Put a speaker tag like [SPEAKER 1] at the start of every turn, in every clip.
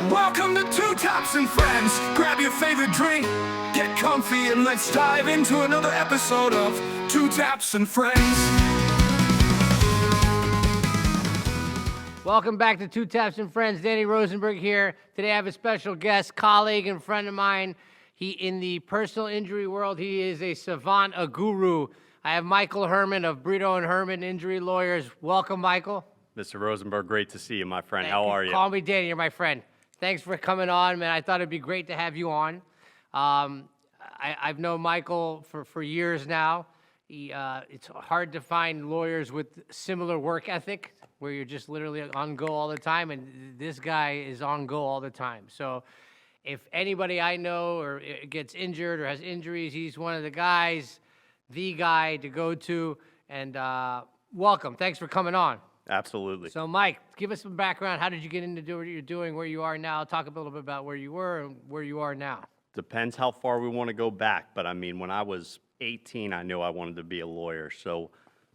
[SPEAKER 1] Welcome to Two Taps and Friends. Grab your favorite drink, get comfy, and let's dive into another episode of Two Taps and Friends.
[SPEAKER 2] Welcome back to Two Taps and Friends. Daniel Rosenberg here. Today I have a special guest, colleague, and friend of mine. In the personal injury world, he is a savant, a guru. I have Michael Herman of Britto and Herman Injury Lawyers. Welcome, Michael.
[SPEAKER 3] Mr. Rosenberg, great to see you, my friend. How are you?
[SPEAKER 2] Call me Danny. You're my friend. Thanks for coming on, man. I thought it'd be great to have you on. I've known Michael for years now. It's hard to find lawyers with similar work ethic, where you're just literally on go all the time, and this guy is on go all the time. So if anybody I know or gets injured or has injuries, he's one of the guys, the guy to go to. And welcome. Thanks for coming on.
[SPEAKER 3] Absolutely.
[SPEAKER 2] So, Mike, give us some background. How did you get into doing what you're doing, where you are now? Talk a little bit about where you were and where you are now.
[SPEAKER 3] Depends how far we want to go back, but I mean, when I was 18, I knew I wanted to be a lawyer. So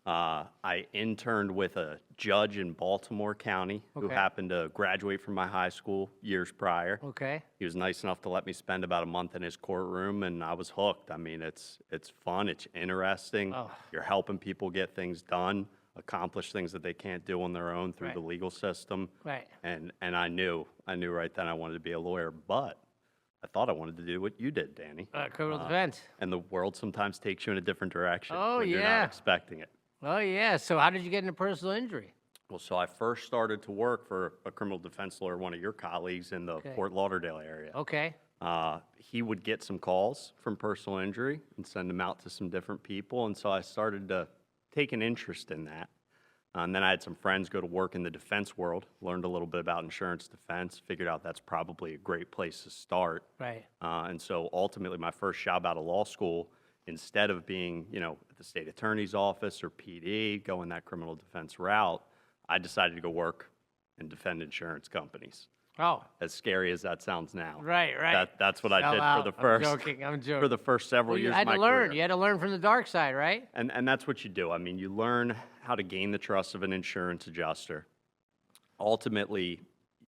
[SPEAKER 3] I interned with a judge in Baltimore County who happened to graduate from my high school years prior.
[SPEAKER 2] Okay.
[SPEAKER 3] He was nice enough to let me spend about a month in his courtroom, and I was hooked. I mean, it's fun, it's interesting.
[SPEAKER 2] Oh.
[SPEAKER 3] You're helping people get things done, accomplish things that they can't do on their own through the legal system.
[SPEAKER 2] Right.
[SPEAKER 3] And I knew right then I wanted to be a lawyer, but I thought I wanted to do what you did, Danny.
[SPEAKER 2] Criminal defense.
[SPEAKER 3] And the world sometimes takes you in a different direction
[SPEAKER 2] Oh,
[SPEAKER 3] when you're not expecting it.
[SPEAKER 2] Oh, yeah. So how did you get into personal injury?
[SPEAKER 3] Well, so I first started to work for a criminal defense lawyer, one of your colleagues in the Fort Lauderdale area.
[SPEAKER 2] Okay.
[SPEAKER 3] He would get some calls from personal injury and send them out to some different people, and so I started to take an interest in that. And then I had some friends go to work in the defense world, learned a little bit about insurance defense, figured out that's probably a great place to start.
[SPEAKER 2] Right.
[SPEAKER 3] And so ultimately my first job out of law school, instead of being, at the state attorney's office or PD, going that criminal defense route, I decided to go work and defend insurance companies.
[SPEAKER 2] Oh.
[SPEAKER 3] As scary as that sounds now.
[SPEAKER 2] Right.
[SPEAKER 3] That's what I did for the first.
[SPEAKER 2] I'm joking.
[SPEAKER 3] For the first several years
[SPEAKER 2] You had
[SPEAKER 3] of my
[SPEAKER 2] to learn.
[SPEAKER 3] career.
[SPEAKER 2] You had to learn from the dark side, right?
[SPEAKER 3] And that's what you do. I mean, you learn how to gain the trust of an insurance adjuster. Ultimately,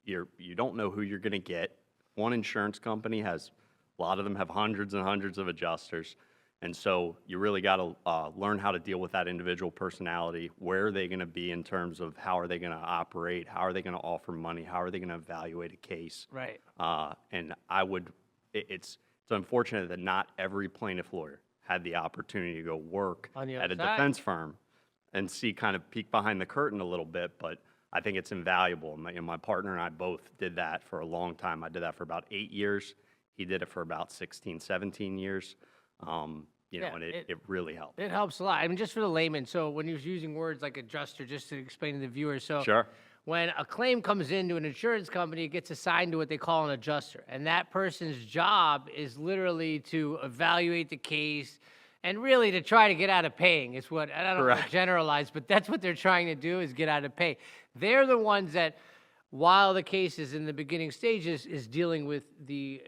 [SPEAKER 3] you don't know who you're going to get. One insurance company has, a lot of them have hundreds and hundreds of adjusters. And so you really got to learn how to deal with that individual personality. Where are they going to be in terms of how are they going to operate? How are they going to offer money? How are they going to evaluate a case?
[SPEAKER 2] Right.
[SPEAKER 3] And it's unfortunate that not every plaintiff lawyer had the opportunity to go work
[SPEAKER 2] On the
[SPEAKER 3] at a
[SPEAKER 2] other side.
[SPEAKER 3] defense firm and kind of peek behind the curtain a little bit, but I think it's invaluable. My partner and I both did that for a long time. I did that for about 8 years. He did it for about 16, 17 years. And it really helped.
[SPEAKER 2] It helps a lot. I mean, just for the layman. So when he was using words like adjuster, just to explain to the viewers. So
[SPEAKER 3] Sure.
[SPEAKER 2] when a claim comes into an insurance company, it gets assigned to what they call an adjuster. And that person's job is literally to evaluate the case and really to try to get out of paying. It's what, I don't want to generalize, but that's what they're trying to do, is get out of pay. They're the ones that, while the case is in the beginning stages, is dealing with the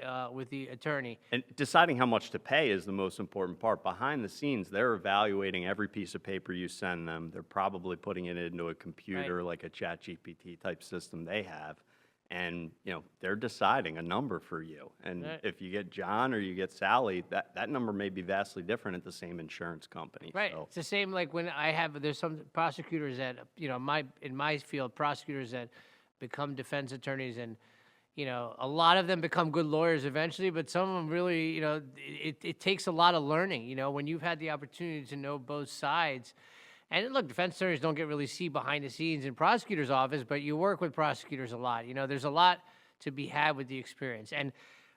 [SPEAKER 2] attorney.
[SPEAKER 3] And deciding how much to pay is the most important part. Behind the scenes, they're evaluating every piece of paper you send them. They're probably putting it into a computer, like a ChatGPT type system they have. And, they're deciding a number for you. And if you get John or you get Sally, that number may be vastly different at the same insurance company.
[SPEAKER 2] Right.
[SPEAKER 3] So.
[SPEAKER 2] It's the same like when there's some prosecutors that, in my field, prosecutors that become defense attorneys, and a lot of them become good lawyers eventually, but some of them really, it takes a lot of learning, when you've had the opportunity to know both sides. And look, defense attorneys don't really see behind the scenes in prosecutor's office, but you work with prosecutors a lot. There's a lot to be had with the experience. And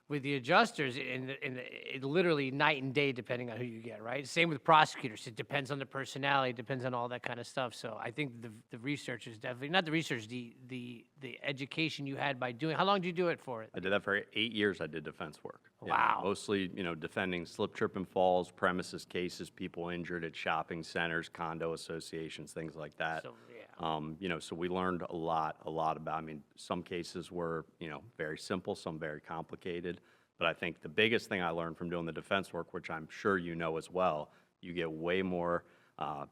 [SPEAKER 2] with the adjusters, it literally night and day depending on who you get, right? Same with prosecutors. It depends on the personality, it depends on all that kind of stuff. So I think the research is definitely, not the research, the education you had by doing. How long did you do it for?
[SPEAKER 3] I did that for 8 years. I did defense work.
[SPEAKER 2] Wow.
[SPEAKER 3] Mostly, defending slip, trip, and falls, premises cases, people injured at shopping centers, condo associations, things like that.
[SPEAKER 2] So,
[SPEAKER 3] So we learned a lot about, some cases were, very simple, some very complicated. But I think the biggest thing I learned from doing the defense work, which I'm sure you know as well, you get way more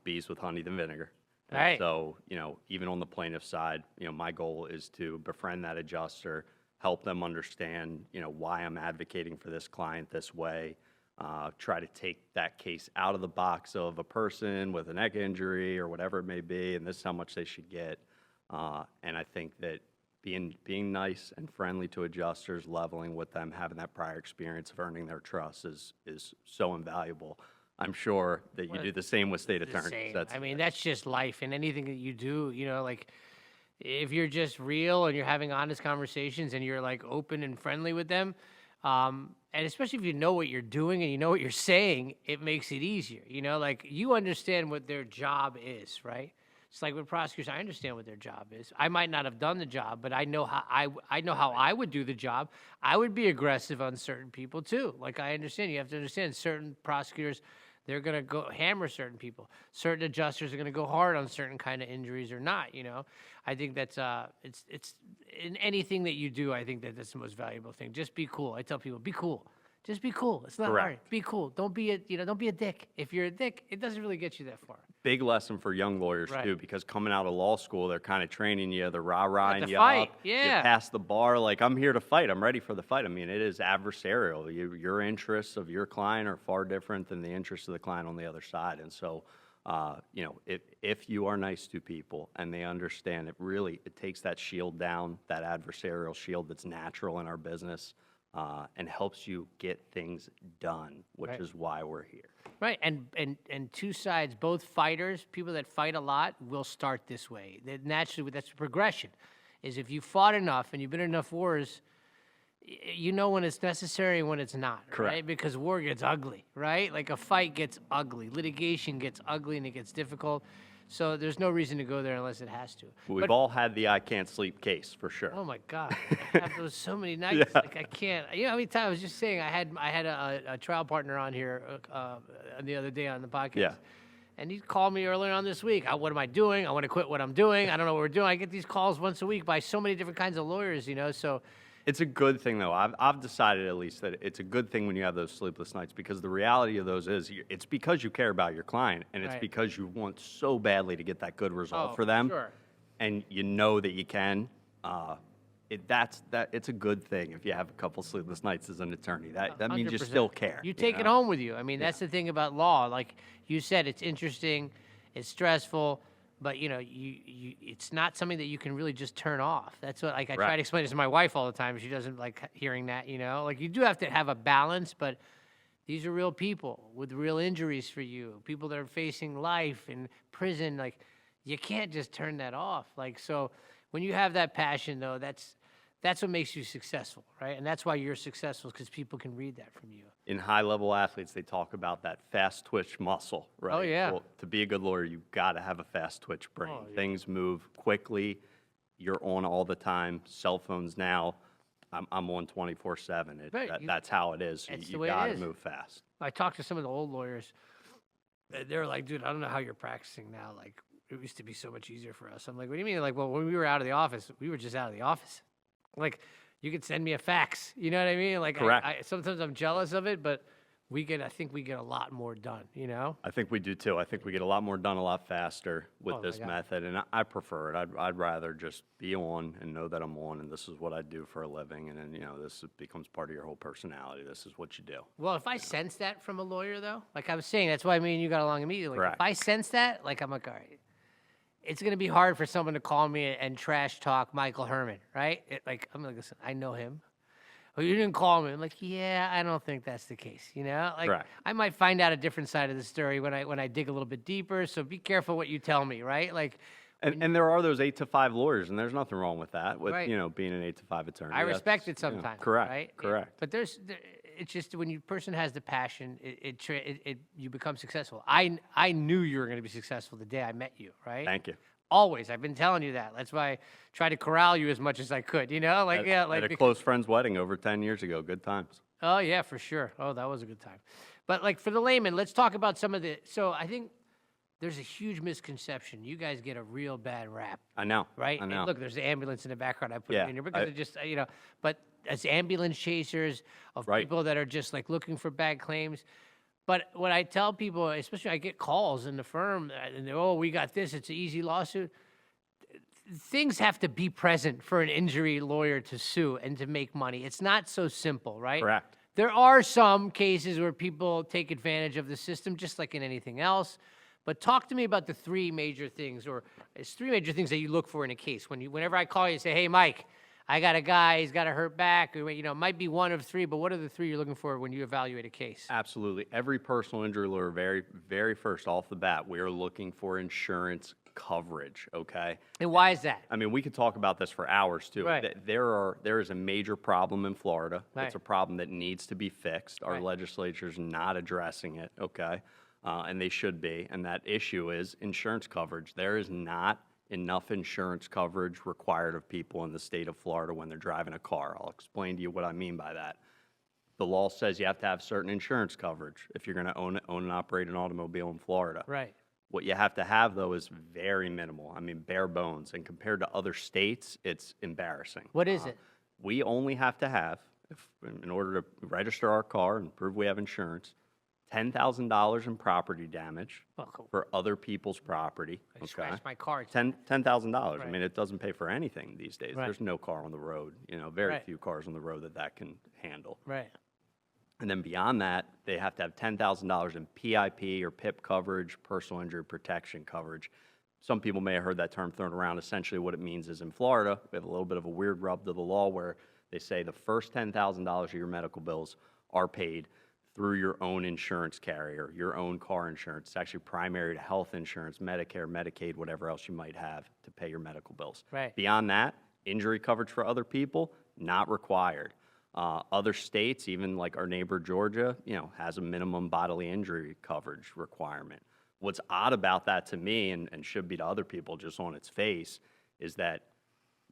[SPEAKER 3] bees with honey than vinegar. And
[SPEAKER 2] right.
[SPEAKER 3] So, even on the plaintiff side, my goal is to befriend that adjuster, help them understand, why I'm advocating for this client this way. Try to take that case out of the box of a person with a neck injury or whatever it may be, and this is how much they should get. And I think that being nice and friendly to adjusters, leveling with them, having that prior experience of earning their trust is so invaluable. I'm sure that you do the same with state attorneys.
[SPEAKER 2] I mean, that's just life, and anything that you do, like if you're just real and you're having honest conversations and you're like open and friendly with them, and especially if you know what you're doing and you know what you're saying, it makes it easier. Like you understand what their job is, right? It's like with prosecutors, I understand what their job is. I might not have done the job, but I know how I know how I would do the job. I would be aggressive on certain people too. Like I understand, you have to understand certain prosecutors, they're going to go hammer certain people. Certain adjusters are going to go hard on certain kind of injuries or not, I think that's it's in anything that you do, I think that's the most valuable thing. Just be cool. I tell people, be cool. Just be cool. It's not hard. Be cool. Don't be a dick. If you're a dick, it doesn't really get you that far.
[SPEAKER 3] Big lesson for young lawyers too, because coming out of law school, they're kind of training you, they're rah-rahing you
[SPEAKER 2] fight.
[SPEAKER 3] up.
[SPEAKER 2] Yeah.
[SPEAKER 3] You pass the bar, like I'm here to fight. I'm ready for the fight. I mean, it is adversarial. Your interests of your client are far different than the interests of the client on the other side. And so, if you are nice to people and they understand it takes that shield down, that adversarial shield that's natural in our business, and helps you get things done, which is why we're here.
[SPEAKER 2] Right, and two sides, both fighters, people that fight a lot, will start this way. Naturally, that's a progression. Is if you fought enough and you've been in enough wars, you know when it's necessary and when it's not.
[SPEAKER 3] Correct.
[SPEAKER 2] Right? Because war gets ugly, right? Like a fight gets ugly, litigation gets ugly, and it gets difficult. So there's no reason to go there unless it has to.
[SPEAKER 3] We've all had the I can't sleep case for sure.
[SPEAKER 2] Oh my God, I have those so many nights. Like I can't. How many times I was just saying I had a trial partner on here the other day on the podcast.
[SPEAKER 3] Yeah.
[SPEAKER 2] And he called me earlier on this week. What am I doing? I want to quit what I'm doing. I don't know what we're doing. I get these calls once a week by so many different kinds of lawyers. So.
[SPEAKER 3] It's a good thing, though. I've decided at least that it's a good thing when you have those sleepless nights, because the reality of those is it's because you care about your client, and it's because you want so badly to get that good result for them, and you know that you can. It's a good thing if you have a couple sleepless nights as an attorney. That means you
[SPEAKER 2] 100%.
[SPEAKER 3] still care.
[SPEAKER 2] You take it home with you. I mean, that's the thing about law. Like you said, it's interesting, it's stressful. But it's not something that you can really just turn off. That's what I try to explain this to my wife all the time. She doesn't like hearing that. Like you do have to have a balance, but these are real people with real injuries for you. People that are facing life in prison. Like you can't just turn that off. Like so, when you have that passion, though, that's what makes you successful, right? And that's why you're successful, because people can read that from you.
[SPEAKER 3] In high-level athletes, they talk about that fast twitch muscle, right?
[SPEAKER 2] Oh, yeah.
[SPEAKER 3] Well, to be a good lawyer, you've got to have a fast twitch brain. Things move quickly. You're on all the time. Cell phones now, I'm on 24/7. That's how it is. So you got to move fast.
[SPEAKER 2] I talked to some of the old lawyers. They're like, dude, I don't know how you're practicing now. Like, it used to be so much easier for us. I'm like, what do you mean? Like, well, when we were out of the office, we were just out of the office. Like, you could send me a fax. You know what I mean? Like,
[SPEAKER 3] Correct.
[SPEAKER 2] Sometimes I'm jealous of it, but I think we get a lot more done,
[SPEAKER 3] I think we do too. I think we get a lot more done a lot faster with this method, and I prefer it. I'd rather just be on and know that I'm on, and this is what I do for a living, and then, this becomes part of your whole personality. This is what you do.
[SPEAKER 2] Well, if I sense that from a lawyer, though, like I was saying, that's why me and you got along immediately. Like,
[SPEAKER 3] Correct.
[SPEAKER 2] if I sense that, like, I'm like, all right. It's going to be hard for someone to call me and trash talk Michael Herman, right? I'm like, listen, I know him. Well, you didn't call me. I'm like, yeah, I don't think that's the case. Like
[SPEAKER 3] Right.
[SPEAKER 2] I might find out a different side of the story when I dig a little bit deeper. So be careful what you tell me, right? Like,
[SPEAKER 3] and there are those 8 to 5 lawyers, and there's nothing wrong with that. With
[SPEAKER 2] Right.
[SPEAKER 3] Being an 8 to 5 attorney,
[SPEAKER 2] I respect it sometimes.
[SPEAKER 3] correct.
[SPEAKER 2] Right?
[SPEAKER 3] Correct.
[SPEAKER 2] But it's just when you person has the passion, you become successful. I knew you were going to be successful the day I met you, right?
[SPEAKER 3] Thank you.
[SPEAKER 2] Always. I've been telling you that. That's why I tried to corral you as much as I could,
[SPEAKER 3] At a close friend's wedding over 10 years ago. Good times.
[SPEAKER 2] Oh, yeah, for sure. Oh, that was a good time. But like for the layman, let's talk about some of so I think there's a huge misconception. You guys get a real bad rap.
[SPEAKER 3] I know.
[SPEAKER 2] Right?
[SPEAKER 3] I know.
[SPEAKER 2] And look, there's the ambulance in the background. I put
[SPEAKER 3] Yeah,
[SPEAKER 2] it in here because it just, but as ambulance chasers of people that are just like looking for bad claims. But when I tell people, especially I get calls in the firm, and we got this, it's an easy lawsuit. things have to be present for an injury lawyer to sue and to make money. It's not so simple, right?
[SPEAKER 3] Correct.
[SPEAKER 2] There are some cases where people take advantage of the system, just like in anything else. But talk to me about the three major things, or it's three major things that you look for in a case. Whenever I call you and say, hey, Mike, I got a guy, he's got a hurt back, or, it might be one of three, but what are the three you're looking for when you evaluate a case?
[SPEAKER 3] Absolutely. Every personal injury lawyer, very, very first off the bat, we are looking for insurance coverage, okay?
[SPEAKER 2] And why is that?
[SPEAKER 3] I mean, we could talk about this for hours, too.
[SPEAKER 2] Right.
[SPEAKER 3] There is a major problem in Florida.
[SPEAKER 2] Right.
[SPEAKER 3] It's a problem that needs to be fixed. Our
[SPEAKER 2] Right.
[SPEAKER 3] legislature's not addressing it, okay? And they should be. And that issue is insurance coverage. There is not enough insurance coverage required of people in the state of Florida when they're driving a car. I'll explain to you what I mean by that. The law says you have to have certain insurance coverage if you're going to own and operate an automobile in Florida.
[SPEAKER 2] Right.
[SPEAKER 3] What you have to have, though, is very minimal. I mean, bare bones. And compared to other states, it's embarrassing.
[SPEAKER 2] What is it?
[SPEAKER 3] We only have to have, in order to register our car and prove we have insurance, $10,000 in property damage
[SPEAKER 2] Oh, cool.
[SPEAKER 3] for other people's property.
[SPEAKER 2] I scratched my car.
[SPEAKER 3] $10,000. I
[SPEAKER 2] Right.
[SPEAKER 3] mean, it doesn't pay for anything these days.
[SPEAKER 2] Right.
[SPEAKER 3] There's no car on the road. Very
[SPEAKER 2] Right.
[SPEAKER 3] few cars on the road that can handle.
[SPEAKER 2] Right.
[SPEAKER 3] And then beyond that, they have to have $10,000 in PIP or PIP coverage, personal injury protection coverage. Some people may have heard that term thrown around. Essentially, what it means is in Florida, we have a little bit of a weird rub to the law where they say the first $10,000 of your medical bills are paid through your own insurance carrier, your own car insurance. It's actually primary to health insurance, Medicare, Medicaid, whatever else you might have to pay your medical bills.
[SPEAKER 2] Right.
[SPEAKER 3] Beyond that, injury coverage for other people, not required. Other states, even like our neighbor Georgia, has a minimum bodily injury coverage requirement. What's odd about that to me, and should be to other people just on its face, is that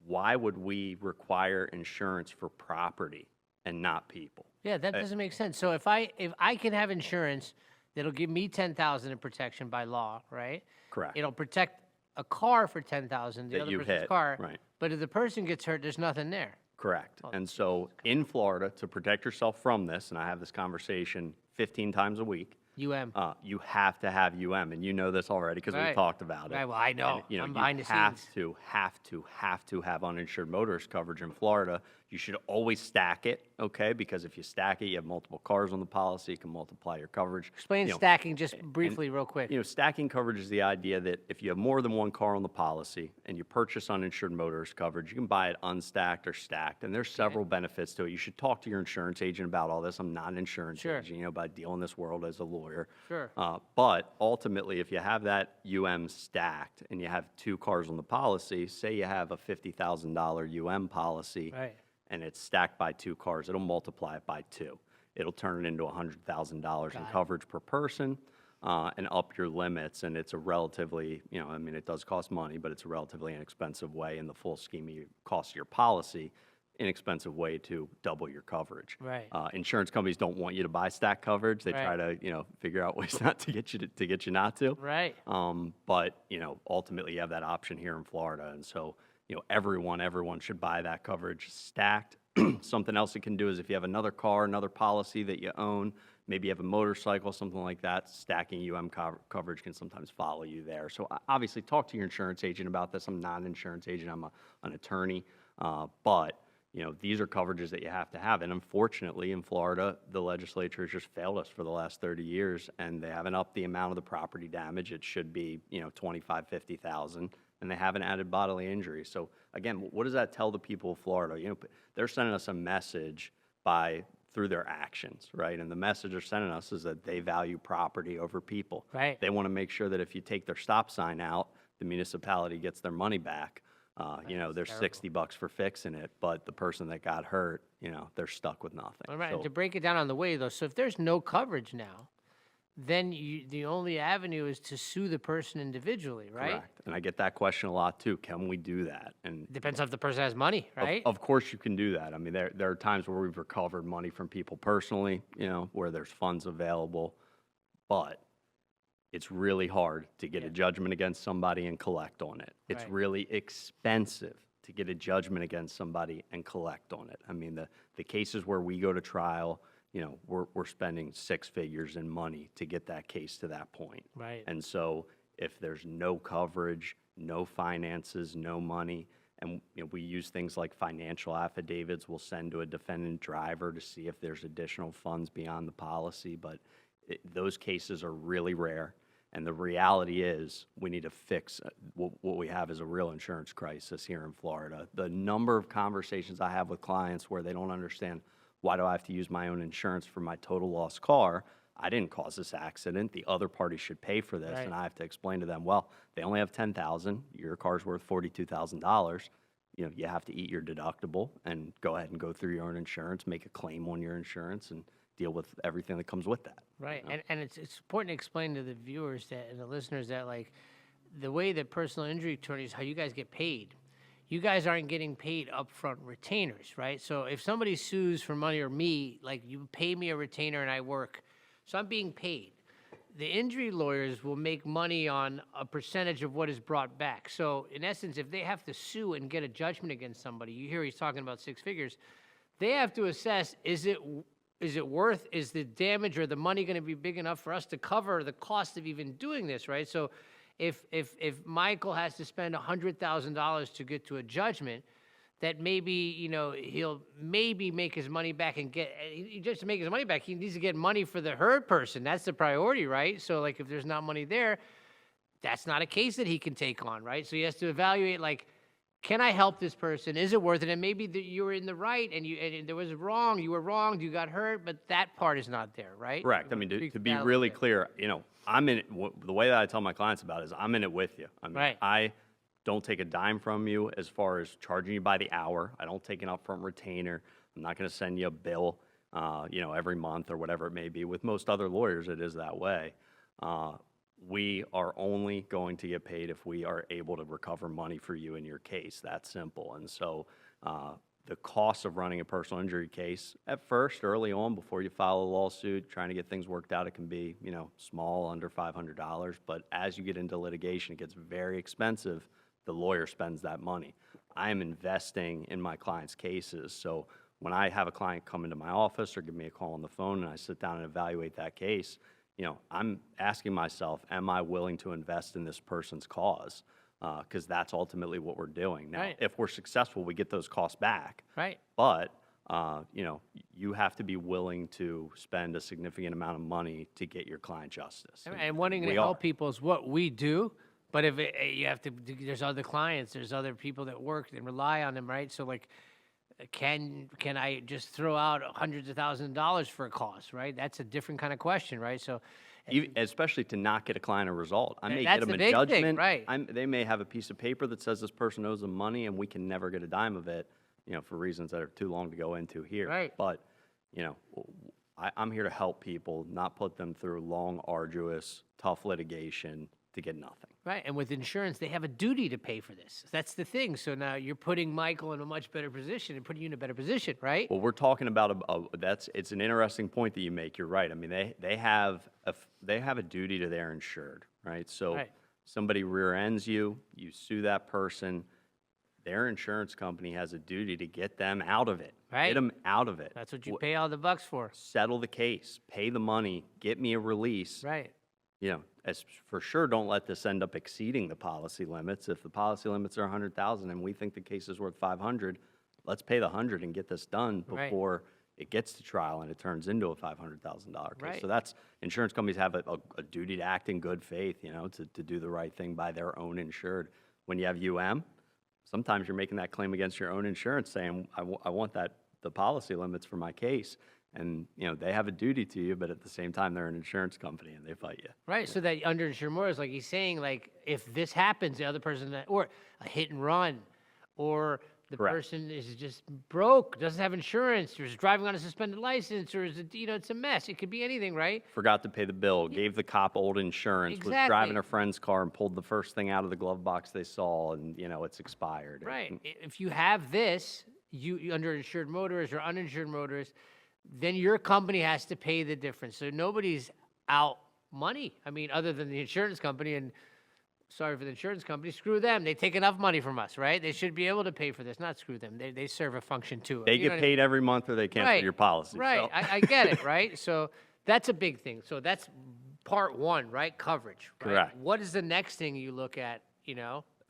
[SPEAKER 3] why would we require insurance for property and not people?
[SPEAKER 2] Yeah, that doesn't make sense. So if I can have insurance that'll give me 10,000 in protection by law, right?
[SPEAKER 3] Correct.
[SPEAKER 2] It'll protect a car for 10,000, the
[SPEAKER 3] That
[SPEAKER 2] other
[SPEAKER 3] you
[SPEAKER 2] person's
[SPEAKER 3] hit,
[SPEAKER 2] car.
[SPEAKER 3] right.
[SPEAKER 2] But if the person gets hurt, there's nothing there.
[SPEAKER 3] Correct. And so in Florida, to protect yourself from this, and I have this conversation 15 times a week,
[SPEAKER 2] UM.
[SPEAKER 3] you have to have UM, and you know this already because we
[SPEAKER 2] Right.
[SPEAKER 3] talked about it.
[SPEAKER 2] Right, well, I know.
[SPEAKER 3] And,
[SPEAKER 2] I'm
[SPEAKER 3] you
[SPEAKER 2] behind the
[SPEAKER 3] have
[SPEAKER 2] scenes.
[SPEAKER 3] have to have uninsured motorist coverage in Florida. You should always stack it, okay? Because if you stack it, you have multiple cars on the policy, you can multiply your coverage.
[SPEAKER 2] Explain stacking just briefly, real quick.
[SPEAKER 3] Stacking coverage is the idea that if you have more than one car on the policy and you purchase uninsured motorist coverage, you can buy it unstacked or stacked, and there's several benefits to it. You should talk to your insurance agent about all this. I'm not an insurance
[SPEAKER 2] Sure.
[SPEAKER 3] agent, but I deal in this world as a lawyer.
[SPEAKER 2] Sure.
[SPEAKER 3] But ultimately, if you have that UM stacked and you have two cars on the policy, say you have a $50,000 UM policy,
[SPEAKER 2] Right.
[SPEAKER 3] and it's stacked by two cars, it'll multiply it by two. It'll turn it into $100,000 in coverage per person, and up your limits. And it's a relatively, it does cost money, but it's a relatively inexpensive way in the full scheme of your cost of your policy, inexpensive way to double your coverage.
[SPEAKER 2] Right.
[SPEAKER 3] Insurance companies don't want you to buy stack coverage. They try to, figure out ways not to get you not to.
[SPEAKER 2] Right.
[SPEAKER 3] But ultimately you have that option here in Florida, and so everyone should buy that coverage stacked. Something else it can do is if you have another car, another policy that you own, maybe you have a motorcycle, something like that, stacking UM coverage can sometimes follow you there. So obviously talk to your insurance agent about this. I'm not an insurance agent, I'm an attorney, but these are coverages that you have to have. And unfortunately, in Florida, the legislature has just failed us for the last 30 years, and they haven't upped the amount of the property damage. It should be, 25, 50,000, and they haven't added bodily injury. So again, what does that tell the people of Florida? They're sending us a message through their actions, right? And the message they're sending us is that they value property over people.
[SPEAKER 2] Right.
[SPEAKER 3] They want to make sure that if you take their stop sign out, the municipality gets their money back. There's $60 for fixing it, but the person that got hurt, they're stuck with nothing.
[SPEAKER 2] All right.
[SPEAKER 3] So-
[SPEAKER 2] To break it down on the way, though, so if there's no coverage now, then the only avenue is to sue the person individually, right?
[SPEAKER 3] Correct. And I get that question a lot too. Can we do that? And
[SPEAKER 2] Depends on if the person has money, right?
[SPEAKER 3] of course you can do that. I mean, there are times where we've recovered money from people personally, where there's funds available, but it's really hard to get a judgment against somebody and collect on it. It's
[SPEAKER 2] Right.
[SPEAKER 3] really expensive to get a judgment against somebody and collect on it. I mean, the cases where we go to trial, we're spending six figures in money to get that case to that point.
[SPEAKER 2] Right.
[SPEAKER 3] And so if there's no coverage, no finances, no money. And we use things like financial affidavits. We'll send to a defendant driver to see if there's additional funds beyond the policy, but those cases are really rare. And the reality is we need to fix what we have is a real insurance crisis here in Florida. The number of conversations I have with clients where they don't understand, why do I have to use my own insurance for my total loss car? I didn't cause this accident. The other party should pay for this.
[SPEAKER 2] Right.
[SPEAKER 3] And I have to explain to them, well, they only have $10,000. Your car's worth $42,000. You have to eat your deductible and go ahead and go through your own insurance, make a claim on your insurance, and deal with everything that comes with that.
[SPEAKER 2] Right, and it's important to explain to the viewers that and the listeners that like the way that personal injury attorneys, how you guys get paid. You guys aren't getting paid upfront retainers, right? So if somebody sues for money or me, like you pay me a retainer and I work, so I'm being paid. The injury lawyers will make money on a percentage of what is brought back. So in essence, if they have to sue and get a judgment against somebody, you hear he's talking about 6 figures, they have to assess, is it worth, is the damage or the money going to be big enough for us to cover the cost of even doing this, right? So if Michael has to spend $100,000 to get to a judgment, that maybe, he'll maybe make his money back and just to make his money back, he needs to get money for the hurt person. That's the priority, right? So like if there's not money there, that's not a case that he can take on, right? So he has to evaluate like, can I help this person? Is it worth it? And maybe you were in the right and there was wrong. You were wronged. You got hurt, but that part is not there, right?
[SPEAKER 3] Correct. I mean, to be really clear, I'm in it. The way that I tell my clients about it is I'm in it with you. I mean,
[SPEAKER 2] Right.
[SPEAKER 3] I don't take a dime from you as far as charging you by the hour. I don't take an upfront retainer. I'm not going to send you a bill, every month or whatever it may be. With most other lawyers, it is that way. We are only going to get paid if we are able to recover money for you in your case. That's simple. And so the cost of running a personal injury case, at first, early on, before you file a lawsuit, trying to get things worked out, it can be, small, under $500. But as you get into litigation, it gets very expensive. The lawyer spends that money. I am investing in my clients' cases. So when I have a client come into my office or give me a call on the phone and I sit down and evaluate that case, I'm asking myself, am I willing to invest in this person's cause? Because that's ultimately what we're doing. Now,
[SPEAKER 2] Right.
[SPEAKER 3] if we're successful, we get those costs back.
[SPEAKER 2] Right.
[SPEAKER 3] But, you have to be willing to spend a significant amount of money to get your client justice.
[SPEAKER 2] And wanting to
[SPEAKER 3] we
[SPEAKER 2] help
[SPEAKER 3] are.
[SPEAKER 2] people is what we do. But if you have to, there's other clients, there's other people that work and rely on them, right? So like, can I just throw out hundreds of thousands of dollars for a cause, right? That's a different kind of question, right? So,
[SPEAKER 3] Especially to not get a client a result. I may
[SPEAKER 2] That's
[SPEAKER 3] get them
[SPEAKER 2] the
[SPEAKER 3] a
[SPEAKER 2] big thing,
[SPEAKER 3] judgment.
[SPEAKER 2] right.
[SPEAKER 3] They may have a piece of paper that says this person owes them money, and we can never get a dime of it, for reasons that are too long to go into here.
[SPEAKER 2] Right.
[SPEAKER 3] But, I'm here to help people, not put them through long, arduous, tough litigation to get nothing.
[SPEAKER 2] right. And with insurance, they have a duty to pay for this. That's the thing. So now you're putting Michael in a much better position and putting you in a better position, right?
[SPEAKER 3] Well, we're talking about it's an interesting point that you make. You're right. I mean, they have a duty to their insured, right? So
[SPEAKER 2] Right.
[SPEAKER 3] somebody rear ends you, you sue that person. Their insurance company has a duty to get them out of it.
[SPEAKER 2] Right.
[SPEAKER 3] Get them out of it.
[SPEAKER 2] That's what you pay all the bucks for.
[SPEAKER 3] Settle the case. Pay the money. Get me a release.
[SPEAKER 2] Right.
[SPEAKER 3] As for sure, don't let this end up exceeding the policy limits. If the policy limits are $100,000 and we think the case is worth $500, let's pay the $100 and get this done
[SPEAKER 2] Right.
[SPEAKER 3] before it gets to trial and it turns into a $500,000 case.
[SPEAKER 2] Right.
[SPEAKER 3] So that's, insurance companies have a duty to act in good faith, to do the right thing by their own insured. When you have sometimes you're making that claim against your own insurance saying, I want the policy limits for my case. And, they have a duty to you, but at the same time, they're an insurance company and they fight you.
[SPEAKER 2] Right. So that underinsured motorist, like he's saying, like if this happens, the other person or a hit and run, or the
[SPEAKER 3] Correct.
[SPEAKER 2] person is just broke, doesn't have insurance, or is driving on a suspended license, or is it, it's a mess. It could be anything, right?
[SPEAKER 3] Forgot to pay the bill, gave the cop old insurance, was
[SPEAKER 2] Exactly.
[SPEAKER 3] driving a friend's car and pulled the first thing out of the glove box they saw, and, it's expired.
[SPEAKER 2] Right. If you have this, you underinsured motorist or uninsured motorist, then your company has to pay the difference. So nobody's out money. I mean, other than the insurance company, and sorry for the insurance company, screw them. They take enough money from us, right? They should be able to pay for this. Not screw them. They serve a function too.
[SPEAKER 3] They
[SPEAKER 2] You know
[SPEAKER 3] get
[SPEAKER 2] what I
[SPEAKER 3] paid every month or they cancel
[SPEAKER 2] Right,
[SPEAKER 3] your policy.
[SPEAKER 2] Right.
[SPEAKER 3] So.
[SPEAKER 2] I get it, right? So that's a big thing. So that's part one, right? Coverage. Right?
[SPEAKER 3] Correct.
[SPEAKER 2] What is the next thing you look at,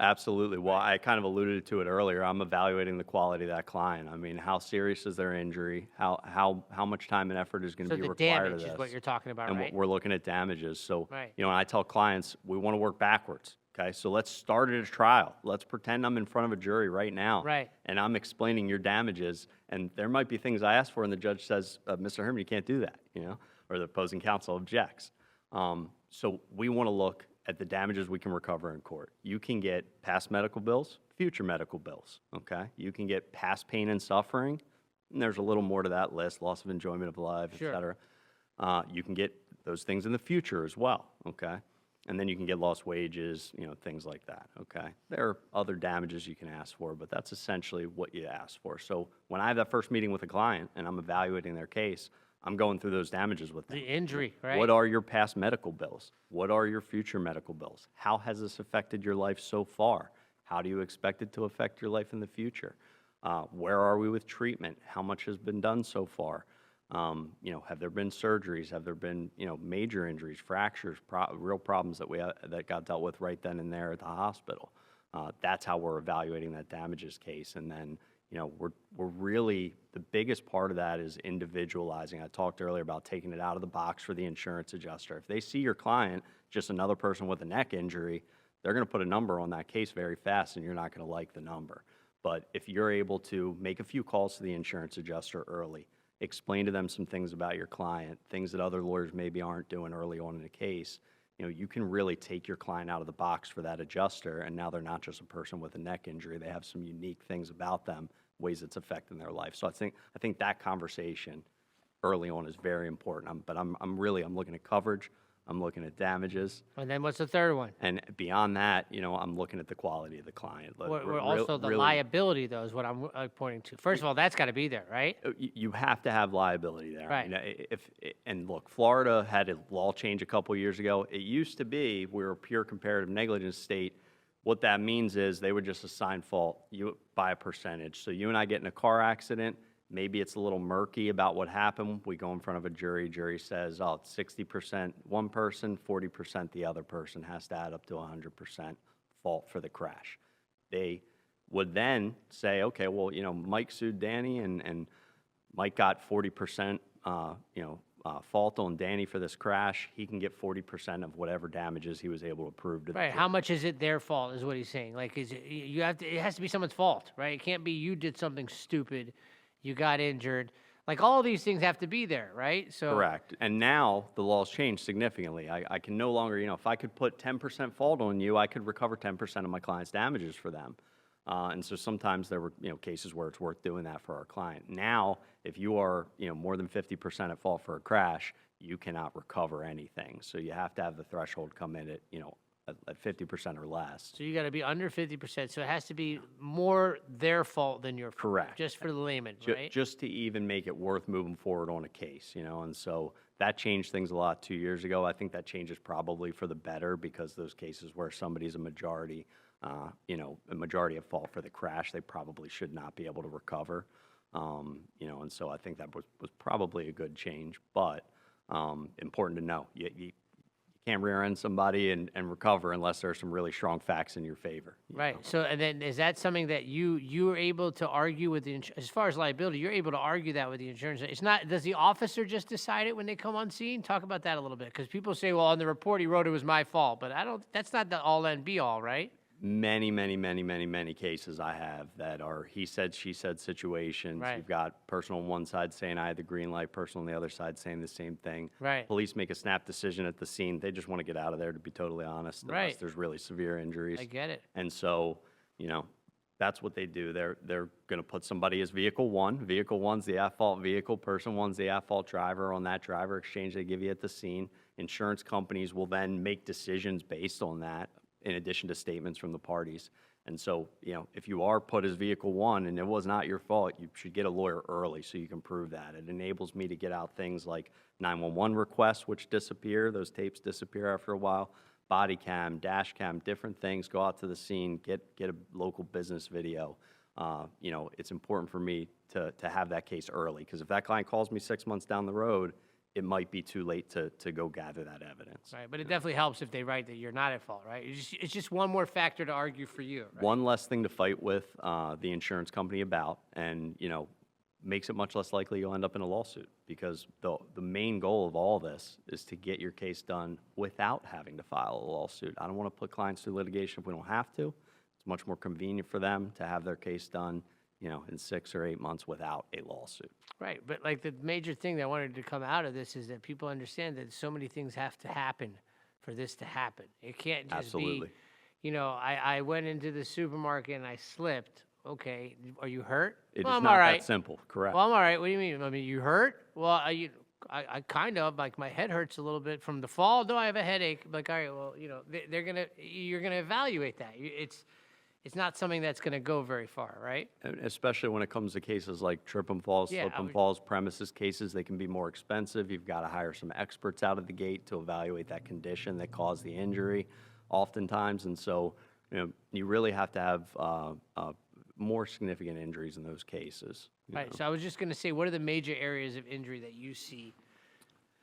[SPEAKER 3] Absolutely. Well, I kind of alluded to it earlier. I'm evaluating the quality of that client. I mean, how serious is their injury? How much time and effort is going to
[SPEAKER 2] So
[SPEAKER 3] be
[SPEAKER 2] the
[SPEAKER 3] required of
[SPEAKER 2] damage
[SPEAKER 3] this?
[SPEAKER 2] is what you're talking about,
[SPEAKER 3] And
[SPEAKER 2] right?
[SPEAKER 3] we're looking at damages. So,
[SPEAKER 2] Right.
[SPEAKER 3] you know, I tell clients we want to work backwards. Okay, so let's start at a trial. Let's pretend I'm in front of a jury right now,
[SPEAKER 2] Right.
[SPEAKER 3] and I'm explaining your damages. And there might be things I asked for, and the judge says, "Mr. Herman, you can't do that," you know, or the opposing counsel objects. So we want to look at the damages we can recover in court. You can get past medical bills, future medical bills. Okay, you can get past pain and suffering, and there's a little more to that list: loss of enjoyment of life,
[SPEAKER 2] Sure.
[SPEAKER 3] et cetera. You can get those things in the future as well. Okay. And then you can get lost wages, you know, things like that, okay? There are other damages you can ask for, but that's essentially what you ask for. So when I have that first meeting with a client and I'm evaluating their case, I'm going through those damages with them.
[SPEAKER 2] The injury, right?
[SPEAKER 3] What are your past medical bills? What are your future medical bills? How has this affected your life so far? How do you expect it to affect your life in the future? Where are we with treatment? How much has been done so far? You know, have there been surgeries? Have there been, you know, major injuries, fractures, real problems that got dealt with right then and there at the hospital? That's how we're evaluating that damages case. And then, you know, we're really, the biggest part of that is individualizing. I talked earlier about taking it out of the box for the insurance adjuster. If they see your client, just another person with a neck injury, they're going to put a number on that case very fast, and you're not going to like the number. But if you're able to make a few calls to the insurance adjuster early, explain to them some things about your client, things that other lawyers maybe aren't doing early on in a case, you know, you can really take your client out of the box for that adjuster, and now they're not just a person with a neck injury. They have some unique things about them, ways it's affecting their life. So I think that conversation early on is very important. I'm looking at coverage, I'm looking at damages,
[SPEAKER 2] And then what's the third one?
[SPEAKER 3] and beyond that, you know, I'm looking at the quality of the client.
[SPEAKER 2] We're also the liability, though, is what I'm pointing to. First of all, that's got to be there, right?
[SPEAKER 3] You have to have liability there.
[SPEAKER 2] Right.
[SPEAKER 3] I mean, and look, Florida had a law change a couple years ago. It used to be we were a pure comparative negligence state. What that means is they would just assign fault by a percentage. So you and I get in a car accident. Maybe it's a little murky about what happened. We go in front of a jury. Jury says, oh, it's 60% one person, 40% the other person, has to add up to 100% fault for the crash. They would then say, okay, well, you know, Mike sued Danny, and Mike got 40%, fault on Danny for this crash. He can get 40% of whatever damages he was able to prove to the
[SPEAKER 2] Right.
[SPEAKER 3] jury.
[SPEAKER 2] How much is it their fault, is what he's saying. Like, it has to be someone's fault, right? It can't be you did something stupid, you got injured. Like, all these things have to be there, right? So
[SPEAKER 3] Correct. And now the law's changed significantly. I can no longer, you know, if I could put 10% fault on you, I could recover 10% of my client's damages for them. And so sometimes there were, you know, cases where it's worth doing that for our client. Now, if you are, you know, more than 50% at fault for a crash, you cannot recover anything. So you have to have the threshold come in at, you know, at 50% or less.
[SPEAKER 2] So you got to be under 50%. So it has to be more their fault than your fault.
[SPEAKER 3] Correct.
[SPEAKER 2] Just for the layman,
[SPEAKER 3] Ju-
[SPEAKER 2] right?
[SPEAKER 3] Just to even make it worth moving forward on a case, you know, and so that changed things a lot 2 years ago. I think that change is probably for the better, because those cases where somebody's a majority at fault for the crash, they probably should not be able to recover, you know, and so I think that was probably a good change, but important to know. You can't rear-end somebody and recover unless there's some really strong facts in your favor. you
[SPEAKER 2] Right.
[SPEAKER 3] know?
[SPEAKER 2] So, and then is that something that you are able to argue with the as far as liability? You're able to argue that with the insurance. It's not. Does the officer just decide it when they come on scene? Talk about that a little bit, because people say, well, on the report he wrote it was my fault, but I don't. That's not the all and be all, right?
[SPEAKER 3] Many cases I have that are he said, she said situations.
[SPEAKER 2] Right.
[SPEAKER 3] You've got person on one side saying I had the green light, person on the other side saying the same thing.
[SPEAKER 2] Right.
[SPEAKER 3] Police make a snap decision at the scene. They just want to get out of there, to be totally honest, unless
[SPEAKER 2] Right.
[SPEAKER 3] there's really severe injuries.
[SPEAKER 2] I get it.
[SPEAKER 3] And so, you know, that's what they do. They're going to put somebody as vehicle one. Vehicle one's the at-fault vehicle. Person one's the at-fault driver. On that driver exchange they give you at the scene, insurance companies will then make decisions based on that, in addition to statements from the parties. And so, you know, if you are put as vehicle one and it was not your fault, you should get a lawyer early so you can prove that. It enables me to get out things like 911 requests, which disappear. Those tapes disappear after a while. Body cam, dash cam, different things. Go out to the scene, get a local business video. You know, it's important for me to have that case early, because if that client calls me 6 months down the road it might be too late to go gather that evidence.
[SPEAKER 2] Right, but it definitely helps if they write that you're not at fault, right? It's just one more factor to argue for you, right?
[SPEAKER 3] One less thing to fight with the insurance company about, and makes it much less likely you'll end up in a lawsuit, because the main goal of all this is to get your case done without having to file a lawsuit. I don't want to put clients through litigation if we don't have to. It's much more convenient for them to have their case done, in 6 or 8 months without a lawsuit.
[SPEAKER 2] Right, but like the major thing that I wanted to come out of this is that people understand that so many things have to happen for this to happen. It can't just
[SPEAKER 3] Absolutely.
[SPEAKER 2] be, I went into the supermarket and I slipped. Okay, are you hurt?
[SPEAKER 3] It
[SPEAKER 2] Well,
[SPEAKER 3] is
[SPEAKER 2] I'm
[SPEAKER 3] not
[SPEAKER 2] all right.
[SPEAKER 3] that simple, correct?
[SPEAKER 2] Well, I'm all right. What do you mean? I mean, you hurt? Well, I kind of, like, my head hurts a little bit from the fall. Do I have a headache? Like, all right, well, you're gonna evaluate that. It's not something that's gonna go very far, right?
[SPEAKER 3] And especially when it comes to cases like trip and falls,
[SPEAKER 2] Yeah,
[SPEAKER 3] slip and falls, premises cases, they can be more expensive. You've got to hire some experts out of the gate to evaluate that condition that caused the injury oftentimes. And so, you really have to have more significant injuries in those cases.
[SPEAKER 2] Right. So I was just gonna say, what are the major areas of injury that you see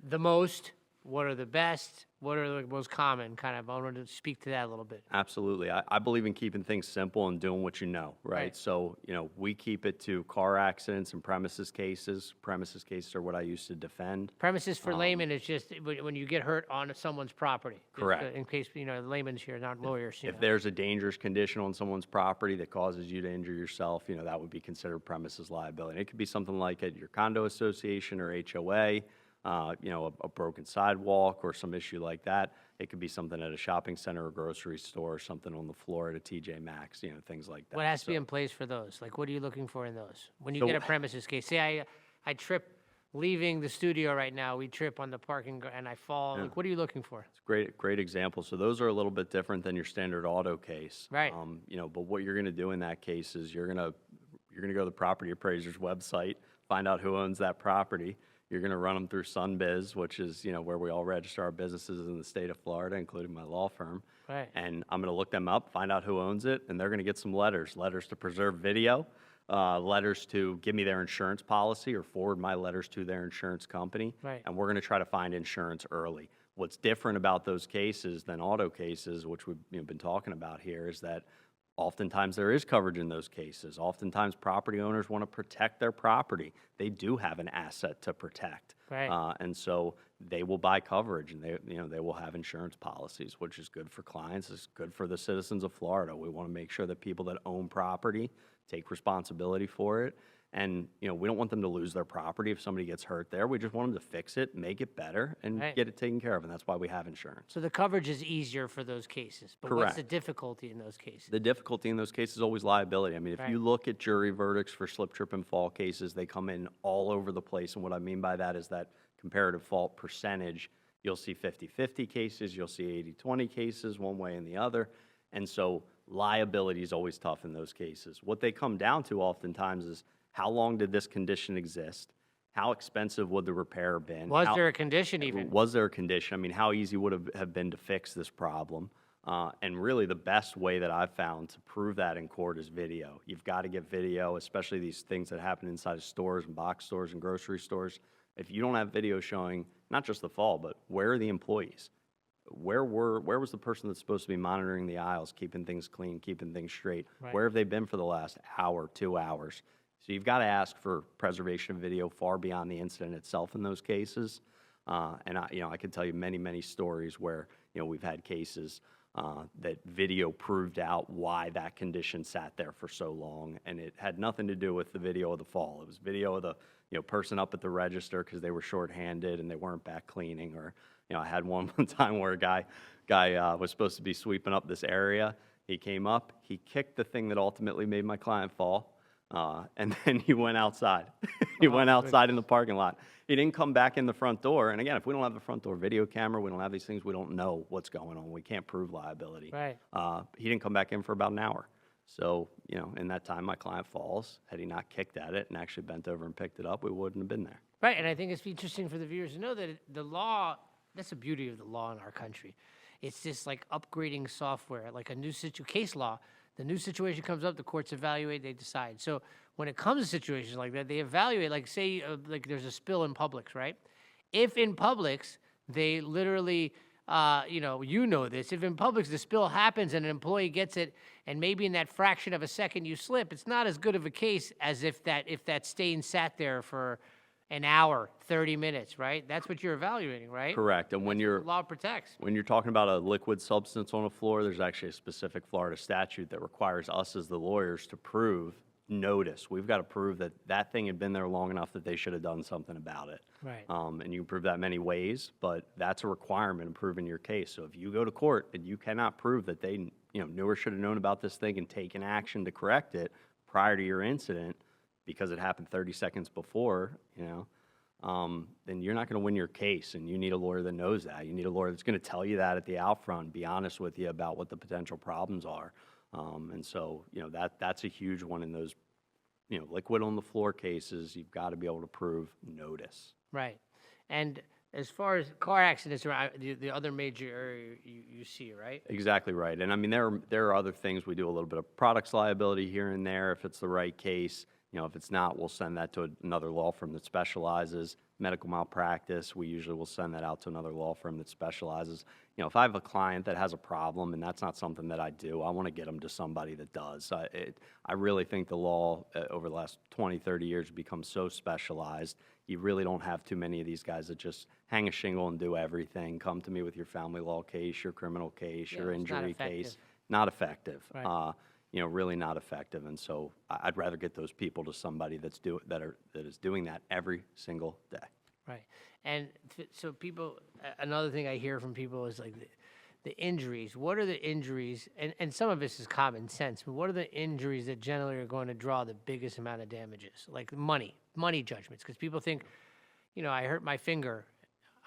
[SPEAKER 2] the most? What are the best? What are the most common? Kind of, I wanted to speak to that a little bit.
[SPEAKER 3] Absolutely. I believe in keeping things simple and doing what you know, right?
[SPEAKER 2] Right.
[SPEAKER 3] So, we keep it to car accidents and premises cases. Premises cases are what I used to defend.
[SPEAKER 2] Premises for layman is just when you get hurt on someone's property. Just,
[SPEAKER 3] Correct.
[SPEAKER 2] in case, layman's here, not lawyers.
[SPEAKER 3] If there's a dangerous condition on someone's property that causes you to injure yourself, that would be considered premises liability. It could be something like at your condo association or HOA, a broken sidewalk or some issue like that. It could be something at a shopping center or grocery store, or something on the floor at a TJ Maxx, things like that.
[SPEAKER 2] What has to be
[SPEAKER 3] So-
[SPEAKER 2] in place for those? Like, what are you looking for in those? When you
[SPEAKER 3] So-
[SPEAKER 2] get a premises case, say I trip leaving the studio right now, we trip on the parking and I fall. Like, what are you looking for?
[SPEAKER 3] Great example. So those are a little bit different than your standard auto case.
[SPEAKER 2] Right.
[SPEAKER 3] But what you're going to do in that case is you're going to go to the property appraiser's website, find out who owns that property. You're going to run them through SunBiz, which is, where we all register our businesses in the state of Florida, including my law firm.
[SPEAKER 2] Right.
[SPEAKER 3] And I'm going to look them up, find out who owns it, and they're going to get some letters to preserve video, letters to give me their insurance policy or forward my letters to their insurance company.
[SPEAKER 2] Right.
[SPEAKER 3] And we're going to try to find insurance early. What's different about those cases than auto cases, which we've been talking about here, is that oftentimes there is coverage in those cases. Oftentimes property owners want to protect their property. They do have an asset to protect.
[SPEAKER 2] Right.
[SPEAKER 3] And so they will buy coverage, and they will have insurance policies, which is good for clients. It's good for the citizens of Florida. We want to make sure that people that own property take responsibility for it. And, we don't want them to lose their property if somebody gets hurt there. We just want them to fix it, make it better, and
[SPEAKER 2] Right.
[SPEAKER 3] get it taken care of. And that's why we have insurance.
[SPEAKER 2] So the coverage is easier for those cases. But what's the
[SPEAKER 3] Correct.
[SPEAKER 2] difficulty in those cases?
[SPEAKER 3] The difficulty in those cases is always liability. I mean, if
[SPEAKER 2] Right.
[SPEAKER 3] you look at jury verdicts for slip, trip, and fall cases, they come in all over the place. And what I mean by that is that comparative fault percentage. You'll see 50-50 cases, you'll see 80-20 cases, one way and the other. And so liability is always tough in those cases. What they come down to oftentimes is, how long did this condition exist? How expensive would the repair have been?
[SPEAKER 2] Was there a condition even?
[SPEAKER 3] Was there a condition? I mean, how easy would it have been to fix this problem? And really the best way that I've found to prove that in court is video. You've got to get video, especially these things that happen inside of stores and box stores and grocery stores. If you don't have video showing not just the fall, but where are the employees? Where was the person that's supposed to be monitoring the aisles, keeping things clean, keeping things straight?
[SPEAKER 2] Right.
[SPEAKER 3] Where have they been for the last hour, 2 hours? So you've got to ask for preservation of video far beyond the incident itself in those cases. And I could tell you many stories where, we've had cases that video proved out why that condition sat there for so long. And it had nothing to do with the video of the fall. It was video of the, person up at the register because they were shorthanded and they weren't back cleaning. Or, I had one time where a guy was supposed to be sweeping up this area. He came up, he kicked the thing that ultimately made my client fall. And then he went outside. He went outside in the parking lot. He didn't come back in the front door. And again, if we don't have the front door video camera, we don't have these things, we don't know what's going on. We can't prove liability.
[SPEAKER 2] Right.
[SPEAKER 3] He didn't come back in for about an hour. So, in that time, my client falls. Had he not kicked at it and actually bent over and picked it up, we wouldn't have been there.
[SPEAKER 2] Right, and I think it's interesting for the viewers to know that the law, that's the beauty of the law in our country. It's just like upgrading software, like a new case law. The new situation comes up, the courts evaluate, they decide. So when it comes to situations like that, they evaluate, like say, like there's a spill in Publix, right? If in Publix, they literally, you know this, if in Publix the spill happens and an employee gets it, and maybe in that fraction of a second you slip, it's not as good of a case as if that stain sat there for an hour, 30 minutes, right? That's what you're evaluating, right?
[SPEAKER 3] Correct. And when
[SPEAKER 2] That's what
[SPEAKER 3] you're
[SPEAKER 2] the law protects.
[SPEAKER 3] when you're talking about a liquid substance on a floor, there's actually a specific Florida statute that requires us as the lawyers to prove notice. We've got to prove that that thing had been there long enough that they should have done something about it.
[SPEAKER 2] Right.
[SPEAKER 3] And you can prove that many ways, but that's a requirement in proving your case. So if you go to court and you cannot prove that they knew or should have known about this thing and taken action to correct it prior to your incident because it happened 30 seconds before, then you're not going to win your case, and you need a lawyer that knows that. You need a lawyer that's going to tell you that at the out front, be honest with you about what the potential problems are. And so, that's a huge one in those, liquid on the floor cases. You've got to be able to prove notice.
[SPEAKER 2] Right. And as far as car accidents, the other major area you see, right?
[SPEAKER 3] Exactly right. And I mean, there are other things. We do a little bit of products liability here and there if it's the right case. If it's not, we'll send that to another law firm that specializes. Medical malpractice, we usually will send that out to another law firm that specializes. If I have a client that has a problem and that's not something that I do, I want to get them to somebody that does. I really think the law over the last 20, 30 years has become so specialized. You really don't have too many of these guys that just hang a shingle and do everything. Come to me with your family law case, your criminal case, your injury case. Not effective.
[SPEAKER 2] Right.
[SPEAKER 3] Really not effective. And so I'd rather get those people to somebody that is doing that every single day.
[SPEAKER 2] Right. And so people, another thing I hear from people is like the injuries. What are the injuries? And some of this is common sense, but what are the injuries that generally are going to draw the biggest amount of damages? Like money judgments. Because people think, I hurt my finger,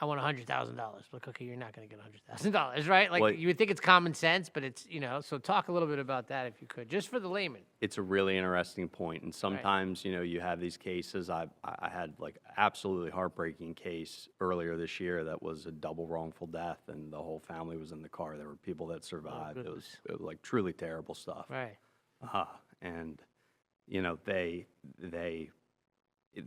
[SPEAKER 2] I want $100,000. Like, okay, you're not going to get $100,000, right? Like, you would think it's common sense, but it's, so talk a little bit about that if you could, just for the layman.
[SPEAKER 3] It's a really interesting point. And sometimes, you have these cases. I had like absolutely heartbreaking case earlier this year that was a double wrongful death, and the whole family was in the car. There were people that survived. It was like truly terrible stuff.
[SPEAKER 2] Right.
[SPEAKER 3] And,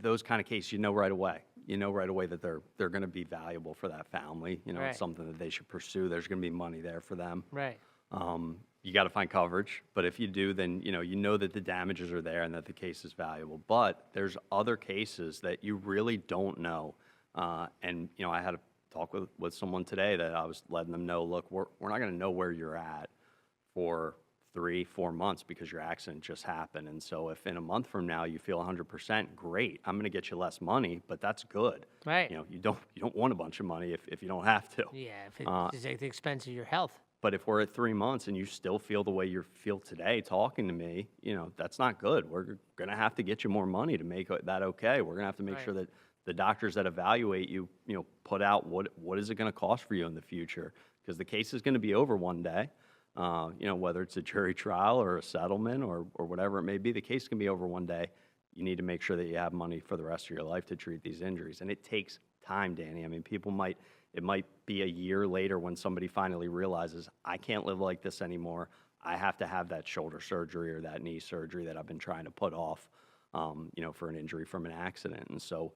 [SPEAKER 3] those kind of cases, right away. Right away that they're going to be valuable for that family. It's something that they should pursue. There's going to be money there for them.
[SPEAKER 2] Right.
[SPEAKER 3] You got to find coverage, but if you do, then you know that the damages are there and that the case is valuable. But there's other cases that you really don't know. And I had a talk with someone today that I was letting them know, look, we're not going to know where you're at for 3-4 months because your accident just happened. And so if in a month from now you feel 100%, great, I'm going to get you less money, but that's good.
[SPEAKER 2] Right.
[SPEAKER 3] You don't want a bunch of money if you don't have to.
[SPEAKER 2] Yeah, if it's at the expense of your health.
[SPEAKER 3] But if we're at 3 months and you still feel the way you feel today talking to me, that's not good. We're going to have to get you more money to make that okay. We're going to have to make sure that the doctors that evaluate you, put out what is it going to cost for you in the future, because the case is going to be over one day. Whether it's a jury trial or a settlement or whatever it may be, the case can be over one day. You need to make sure that you have money for the rest of your life to treat these injuries. And it takes time, Danny. I mean, it might be a year later when somebody finally realizes, I can't live like this anymore. I have to have that shoulder surgery or that knee surgery that I've been trying to put off, for an injury from an accident. And so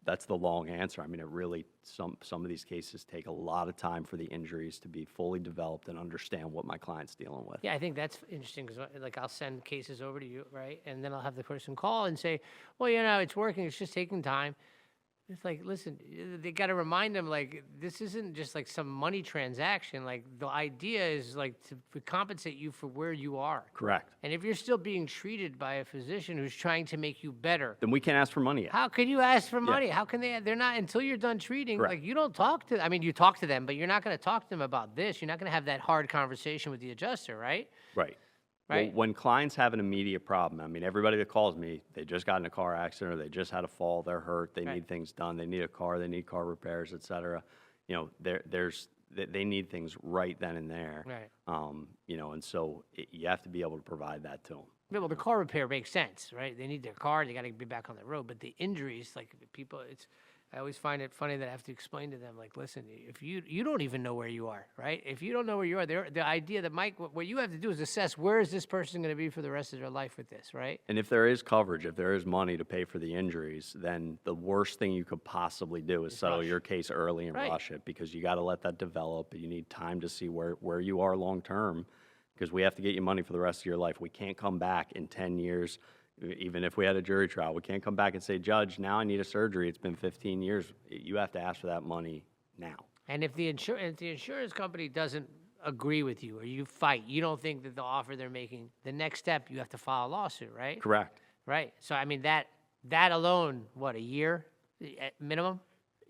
[SPEAKER 3] that's the long answer. I mean, it really, some of these cases take a lot of time for the injuries to be fully developed and understand what my client's dealing with.
[SPEAKER 2] Yeah, I think that's interesting because, like, I'll send cases over to you, right? And then I'll have the person call and say, well, it's working. It's just taking time. It's like, listen, they got to remind them, like, this isn't just like some money transaction. Like, the idea is like to compensate you for where you are.
[SPEAKER 3] Correct.
[SPEAKER 2] And if you're still being treated by a physician who's trying to make you better,
[SPEAKER 3] then we can't ask for money yet.
[SPEAKER 2] How can you ask for money? How can they're not, until you're done treating,
[SPEAKER 3] Correct.
[SPEAKER 2] like, you don't talk to, you talk to them, but you're not going to talk to them about this. You're not going to have that hard conversation with the adjuster, right?
[SPEAKER 3] Right.
[SPEAKER 2] Right.
[SPEAKER 3] Well, when clients have an immediate problem, I mean, everybody that calls me, they just got in a car accident or they just had a fall, they're hurt, they need things done, they need a car, they need car repairs, et cetera. They need things right then and there.
[SPEAKER 2] Right.
[SPEAKER 3] And so you have to be able to provide that to them.
[SPEAKER 2] Yeah, well, the car repair makes sense, right? They need their car, they got to be back on the road. But the injuries, like people, I always find it funny that I have to explain to them, like, listen, if you don't even know where you are, right? If you don't know where you are, the idea that, Mike, what you have to do is assess where is this person going to be for the rest of their life with this, right?
[SPEAKER 3] And if there is coverage, if there is money to pay for the injuries, then the worst thing you could possibly do is settle
[SPEAKER 2] rush.
[SPEAKER 3] your case early and
[SPEAKER 2] Right.
[SPEAKER 3] rush it, because you got to let that develop. You need time to see where you are long term, because we have to get you money for the rest of your life. We can't come back in 10 years, even if we had a jury trial. We can't come back and say, Judge, now I need a surgery. It's been 15 years. You have to ask for that money now.
[SPEAKER 2] And if the insurance company doesn't agree with you or you fight, you don't think that the offer they're making, the next step, you have to file a lawsuit, right?
[SPEAKER 3] Correct.
[SPEAKER 2] Right. So, I mean, that alone, what, a year at minimum?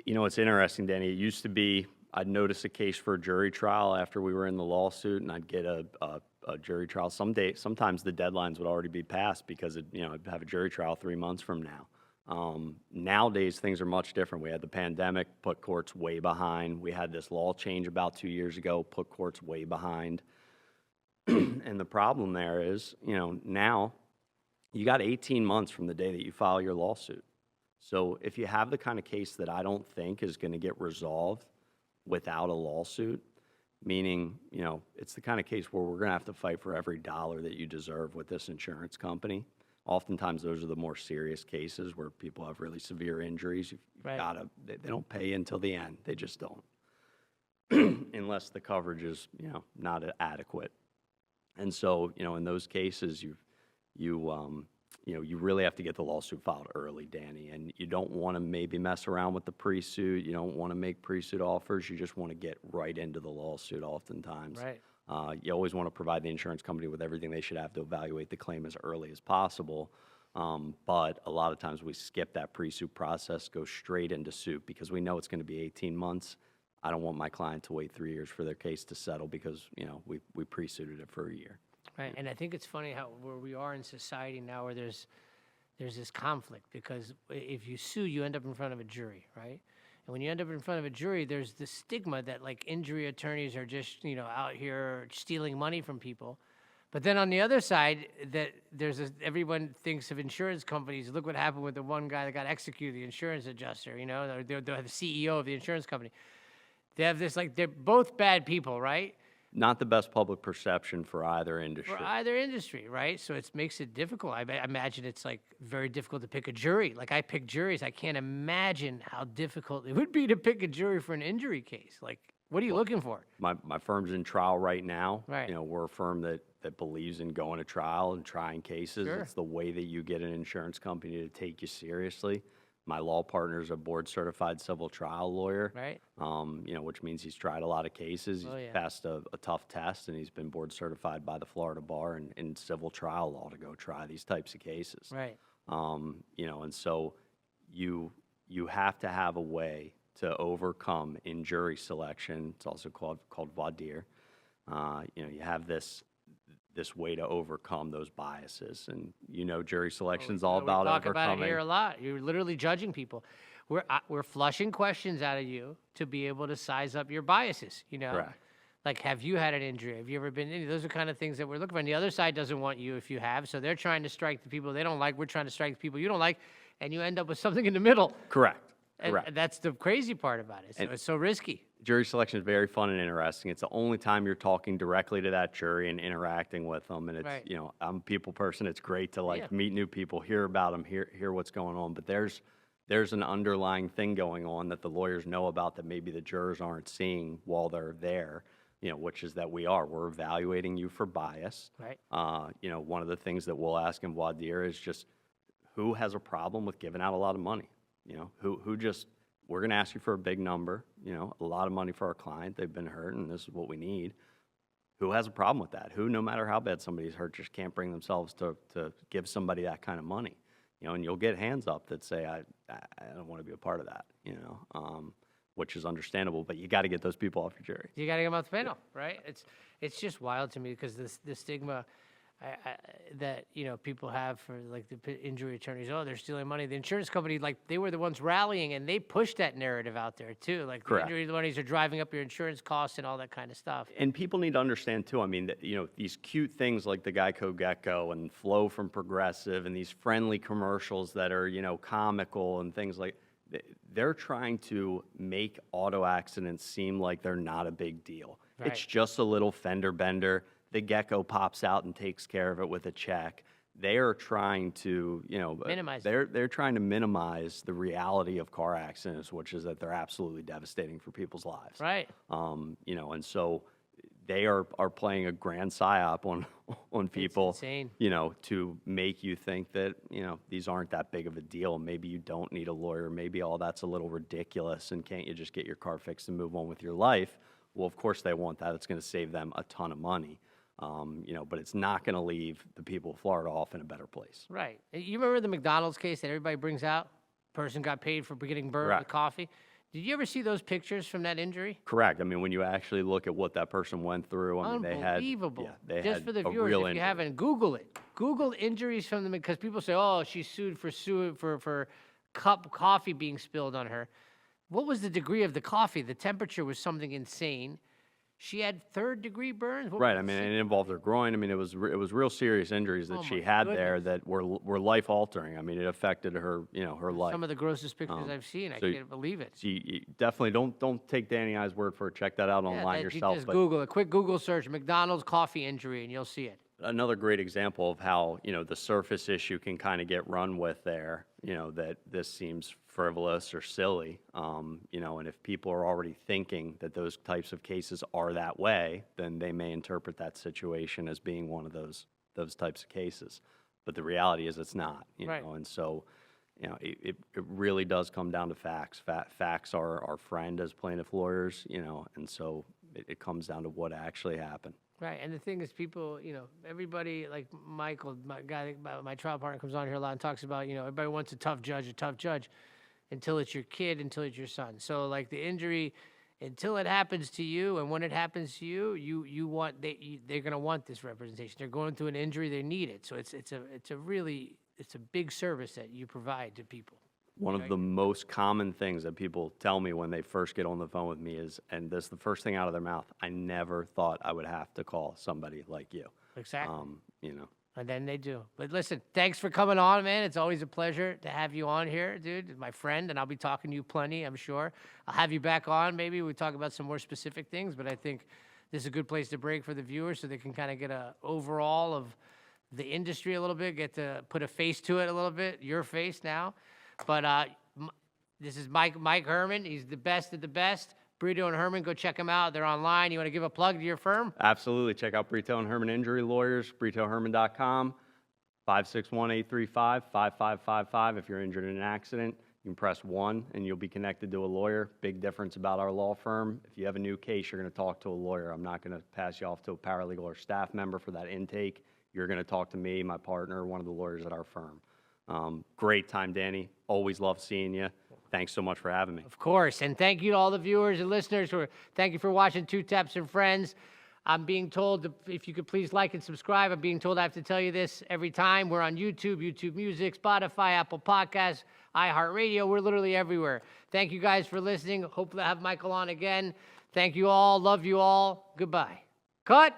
[SPEAKER 3] You know, it's interesting, Danny. It used to be I'd notice a case for a jury trial after we were in the lawsuit, and I'd get a jury trial. Sometimes the deadlines would already be passed because I'd have a jury trial 3 months from now. Nowadays, things are much different. We had the pandemic, put courts way behind. We had this law change about 2 years ago, put courts way behind. And the problem there is, now you got 18 months from the day that you file your lawsuit. So if you have the kind of case that I don't think is going to get resolved without a lawsuit, meaning, it's the kind of case where we're going to have to fight for every dollar that you deserve with this insurance company. Oftentimes, those are the more serious cases where people have really severe injuries.
[SPEAKER 2] Right.
[SPEAKER 3] They don't pay until the end. They just don't, unless the coverage is, not adequate. And so, in those cases, you really have to get the lawsuit filed early, Danny, and you don't want to maybe mess around with the pre-suit. You don't want to make pre-suit offers. You just want to get right into the lawsuit oftentimes.
[SPEAKER 2] Right.
[SPEAKER 3] You always want to provide the insurance company with everything they should have to evaluate the claim as early as possible. But a lot of times we skip that pre-suit process, go straight into suit because we know it's going to be 18 months. I don't want my client to wait 3 years for their case to settle because, we pre-suited it for a year.
[SPEAKER 2] Right, and I think it's funny how where we are in society now, where there's this conflict because if you sue, you end up in front of a jury, right? And when you end up in front of a jury, there's the stigma that like injury attorneys are just out here stealing money from people. But then on the other side, that everyone thinks of insurance companies. Look what happened with the one guy that got executed, the insurance adjuster. They're the CEO of the insurance company. They have this they're both bad people, right?
[SPEAKER 3] Not the best public perception for either industry.
[SPEAKER 2] For either industry, right? So it makes it difficult. I imagine it's very difficult to pick a jury. Like I pick juries. I can't imagine how difficult it would be to pick a jury for an injury case. What are you looking for?
[SPEAKER 3] My firm's in trial right now.
[SPEAKER 2] Right.
[SPEAKER 3] We're a firm that believes in going to trial and trying cases.
[SPEAKER 2] Sure.
[SPEAKER 3] It's the way that you get an insurance company to take you seriously. My law partner's a board-certified civil trial lawyer,
[SPEAKER 2] Right.
[SPEAKER 3] Which means he's tried a lot of cases. He's passed a tough test, and he's been board-certified by the Florida Bar in civil trial law to go try these types of cases.
[SPEAKER 2] Right.
[SPEAKER 3] And so you have to have a way to overcome in jury selection. It's also called voir dire. You have this way to overcome those biases, and jury selection's all about
[SPEAKER 2] we talk
[SPEAKER 3] overcoming.
[SPEAKER 2] about it here a lot. You're literally judging people. We're flushing questions out of you to be able to size up your biases.
[SPEAKER 3] Correct.
[SPEAKER 2] Like, have you had an injury? Have you ever been? Those are kind of things that we're looking for. And the other side doesn't want you if you have, so they're trying to strike the people they don't like. We're trying to strike the people you don't like, and you end up with something in the middle.
[SPEAKER 3] Correct.
[SPEAKER 2] And that's the crazy part about it. So it's so risky.
[SPEAKER 3] Jury selection is very fun and interesting. It's the only time you're talking directly to that jury and interacting with them. And it's,
[SPEAKER 2] Right.
[SPEAKER 3] I'm a people person. It's great to
[SPEAKER 2] Yeah.
[SPEAKER 3] meet new people, hear about them, hear what's going on. But there's an underlying thing going on that the lawyers know about that maybe the jurors aren't seeing while they're there, which is that we're evaluating you for bias.
[SPEAKER 2] Right.
[SPEAKER 3] One of the things that we'll ask in voir dire is just who has a problem with giving out a lot of money? We're going to ask you for a big number, a lot of money for our client. They've been hurt, and this is what we need. Who has a problem with that? Who, no matter how bad somebody's hurt, just can't bring themselves to give somebody that kind of money? And you'll get hands up that say, I don't want to be a part of that, which is understandable, but you got to get those people off your jury.
[SPEAKER 2] You got to get them off the panel, right? It's just wild to me because the stigma that people have for the injury attorneys. Oh, they're stealing money. The insurance company, they were the ones rallying, and they pushed that narrative out there too. The
[SPEAKER 3] Correct.
[SPEAKER 2] injury attorneys are driving up your insurance costs and all that kind of stuff.
[SPEAKER 3] And people need to understand too. I mean, that, these cute things like the Geico Gecko and Flow from Progressive and these friendly commercials that are comical and things like. they're trying to make auto accidents seem like they're not a big deal. It's
[SPEAKER 2] Right.
[SPEAKER 3] just a little fender bender. The gecko pops out and takes care of it with a check. They are trying to,
[SPEAKER 2] Minimize it.
[SPEAKER 3] they're trying to minimize the reality of car accidents, which is that they're absolutely devastating for people's lives.
[SPEAKER 2] Right.
[SPEAKER 3] And so they are playing a grand psyop on people,
[SPEAKER 2] insane.
[SPEAKER 3] to make you think that, these aren't that big of a deal. Maybe you don't need a lawyer. Maybe all that's a little ridiculous, and can't you just get your car fixed and move on with your life? Well, of course they want that. It's going to save them a ton of money. But it's not going to leave the people of Florida off in a better place.
[SPEAKER 2] Right. You remember the McDonald's case that everybody brings out? Person got paid for getting burned with
[SPEAKER 3] Correct.
[SPEAKER 2] coffee. Did you ever see those pictures from that injury?
[SPEAKER 3] Correct. I mean, when you actually look at what that person went through, I mean,
[SPEAKER 2] Unbelievable.
[SPEAKER 3] they
[SPEAKER 2] Just
[SPEAKER 3] had
[SPEAKER 2] for the
[SPEAKER 3] a
[SPEAKER 2] viewers,
[SPEAKER 3] real
[SPEAKER 2] if you
[SPEAKER 3] injury.
[SPEAKER 2] haven't, Google it. Google injuries from them, because people say, "Oh, she's sued for cup coffee being spilled on her." What was the degree of the coffee? The temperature was something insane. She had third-degree burns. What
[SPEAKER 3] Right.
[SPEAKER 2] was
[SPEAKER 3] I
[SPEAKER 2] the
[SPEAKER 3] mean,
[SPEAKER 2] se-
[SPEAKER 3] it involved her groin. I mean, it was real serious injuries that
[SPEAKER 2] Oh,
[SPEAKER 3] she
[SPEAKER 2] my
[SPEAKER 3] had there
[SPEAKER 2] goodness.
[SPEAKER 3] that were life altering. I mean, it affected her, her life.
[SPEAKER 2] some of the grossest pictures I've seen. I
[SPEAKER 3] so
[SPEAKER 2] can't believe it.
[SPEAKER 3] So you definitely don't take Danny I's word for it. Check that out online
[SPEAKER 2] You
[SPEAKER 3] yourself.
[SPEAKER 2] just
[SPEAKER 3] But
[SPEAKER 2] Google a quick Google search, McDonald's coffee injury, and you'll see it.
[SPEAKER 3] another great example of how, the surface issue can kind of get run with there, that this seems frivolous or silly, and if people are already thinking that those types of cases are that way, then they may interpret that situation as being one of those types of cases. But the reality is it's not,
[SPEAKER 2] Right.
[SPEAKER 3] and so, it really does come down to facts. Facts are our friend as plaintiff lawyers, and so it comes down to what actually happened.
[SPEAKER 2] Right, and the thing is, people, everybody, like Michael, my trial partner, comes on here a lot and talks about, everybody wants a tough judge, until it's your kid, until it's your son. So, like, the injury, until it happens to you, and when it happens to you, they're going to want this representation. They're going through an injury, they need it. So it's a big service that you provide to people.
[SPEAKER 3] One of the most common things that people tell me when they first get on the phone with me is, and this is the first thing out of their mouth, I never thought I would have to call somebody like you.
[SPEAKER 2] Exactly.
[SPEAKER 3] You know,
[SPEAKER 2] And then they do. But listen, thanks for coming on, man. It's always a pleasure to have you on here, dude. My friend, and I'll be talking to you plenty, I'm sure. I'll have you back on. Maybe we talk about some more specific things, but I think this is a good place to break for the viewers so they can kind of get a overall of the industry a little bit, get to put a face to it a little bit, your face now. But this is Mike Herman. He's the best of the best. Britto and Herman, go check them out. They're online. You want to give a plug to your firm?
[SPEAKER 3] absolutely. Check out Britto and Herman Injury Lawyers, BrittoHerman.com, 561-835-5555. If you're injured in an accident, you can press 1 and you'll be connected to a lawyer. Big difference about our law firm. If you have a new case, you're going to talk to a lawyer. I'm not going to pass you off to a paralegal or staff member for that intake. You're going to talk to me, my partner, one of the lawyers at our firm. Great time, Danny. Always love seeing you. Thanks so much for having me.
[SPEAKER 2] Of course. And thank you to all the viewers and listeners. Thank you for watching Two Taps and Friends. I'm being told, if you could please like and subscribe. I'm being told I have to tell you this every time. We're on YouTube, YouTube Music, Spotify, Apple Podcasts, iHeartRadio. We're literally everywhere. Thank you guys for listening. Hopefully I'll have Michael on again. Thank you all. Love you all. Goodbye. Cut.